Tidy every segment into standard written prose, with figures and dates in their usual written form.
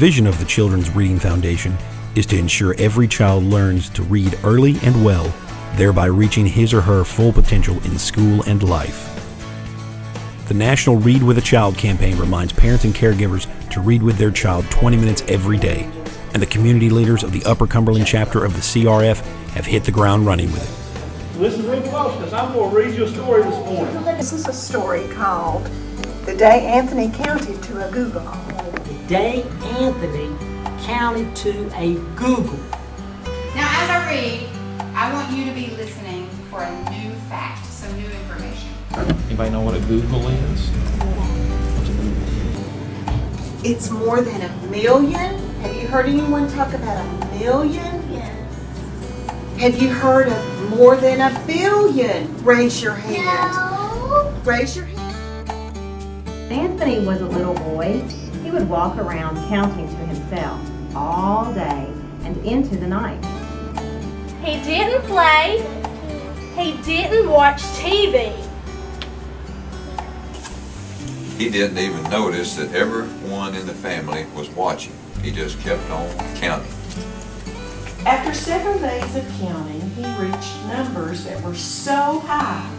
vision of the Children's Reading Foundation is to ensure every child learns to read early and well, thereby reaching his or her full potential in school and life. The National Read with a Child campaign reminds parents and caregivers to read with their child 20 minutes every day, and the community leaders of the Upper Cumberland chapter of the CRF have hit the ground running with it. Listen real close, because I'm going to read you a story this morning. This is a story called The Day Anthony Counted to a Google. The Day Anthony Counted to a Google. Now as I read, I want you to be listening for a new fact, some new information. Anybody know what a Google is? What's a Google? It's more than 1 million. Have you heard anyone talk about 1 million? Yes. Have you heard of more than 1 billion? Raise your hand. No. Raise your hand. Anthony was a little boy. He would walk around counting to himself all day and into the night. He didn't play. He didn't watch TV. He didn't even notice that everyone in the family was watching. He just kept on counting. After several days of counting, he reached numbers that were so high,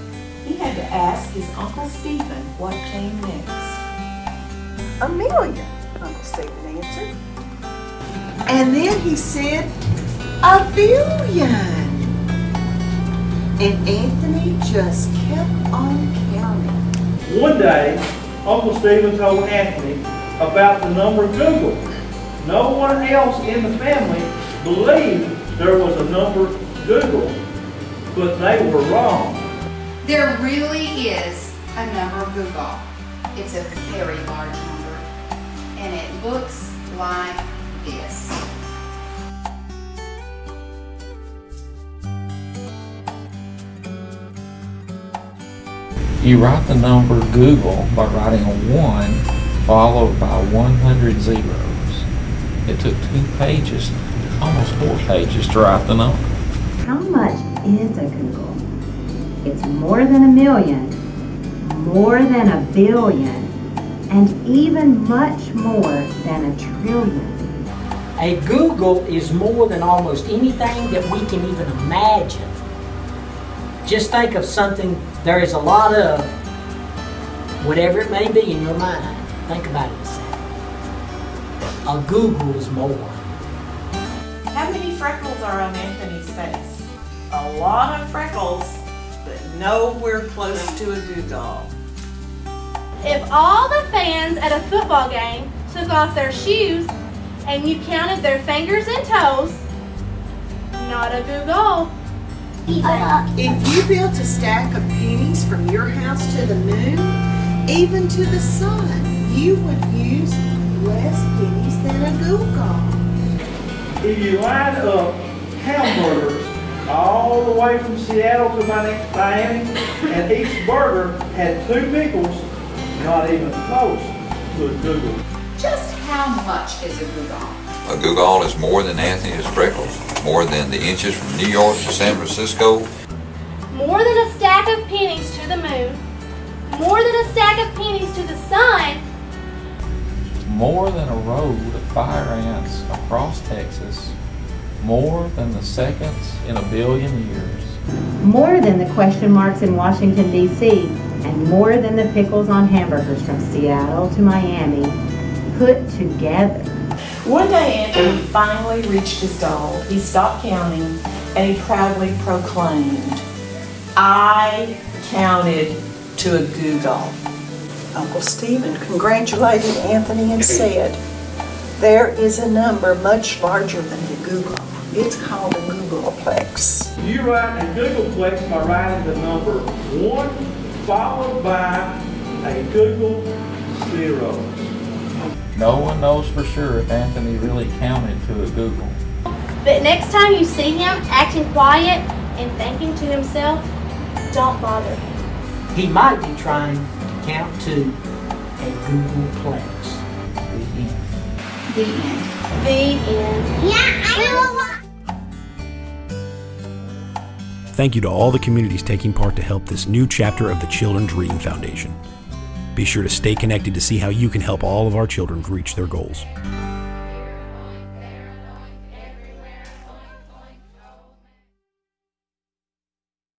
he had to ask his Uncle Stephen what came next. 1 million, Uncle Stephen answered. And then he said, 1 billion. And Anthony just kept on counting. One day, Uncle Stephen told Anthony about the number Google. No one else in the family believed there was a number Google, but they were wrong. There really is a number Google. It's a very large number, and it looks like this. You write the number Google by writing a 1 followed by 100 zeros. It took 2 pages, almost 4 pages to write the number. How much is a Google? It's more than 1 million, more than 1 billion, and even much more than 1 trillion. A Google is more than almost anything that we can even imagine. Just think of something there is a lot of, whatever it may be in your mind. Think about it a second. A Google is more. How many freckles are on Anthony's face? A lot of freckles, but nowhere close to a Google. If all the fans at a football game took off their shoes and you counted their fingers and toes, not a Google. If you built a stack of pennies from your house to the moon, even to the sun, you would use less pennies than a Google. If you lined up hamburgers all the way from Seattle to Miami, and each burger had 2 pickles, not even close to a Google. Just how much is a Google? A Google is more than Anthony's freckles, more than the inches from New York to San Francisco. More than a stack of pennies to the moon. More than a stack of pennies to the sun. More than a road of fire ants across Texas. More than the seconds in 1 billion years. More than the question marks in Washington, D.C., and more than the pickles on hamburgers from Seattle to Miami put together. One day Anthony finally reached his goal. He stopped counting and he proudly proclaimed, "I counted to a Google." Uncle Stephen congratulated Anthony and said, "There is a number much larger than the Google. It's called a Googleplex." You write a Googleplex by writing the number 1 followed by a Google 0. No one knows for sure if Anthony really counted to a Google. But next time you see him acting quiet and thinking to himself, don't bother him. He might be trying to count to a Googleplex. The end. The end. The end. Yeah, I know a lot. Thank you to all the communities taking part to help this new chapter of the Children's Reading Foundation. Be sure to stay connected to see how you can help all of our children reach their goals.